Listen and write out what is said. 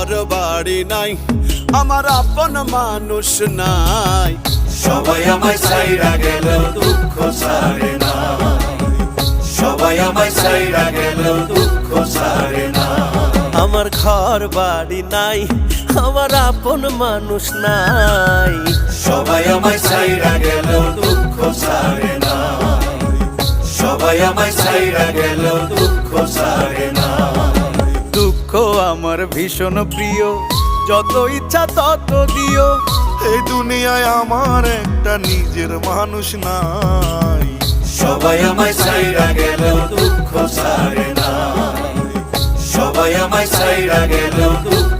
ঘর বাড়ি নাই, আমার আপন মানুষ নাই। সবাই আমায় ছাইরা গেলেও দুঃখ ছাড়ে না, সবাই আমায় ছাইরা গেলেও দুঃখ ছাড়ে না। আমার ঘর বাড়ি নাই, আমার আপন মানুষ নাই। সবাই আমায় ছাইরা গেলেও দুঃখ ছাড়ে না, সবাই আমায় ছাইরা গেলেও দুঃখ ছাড়ে না। দুঃখ আমার ভীষণ প্রিয়, যত ইচ্ছা তত দিও। এই দুনিয়ায় আমার একটা নিজের মানুষ নাই। সবাই আমায় ছাইরা গেলেও দুঃখ ছাড়ে না, সবাই আমায় ছাইরা গেলেও দুঃখ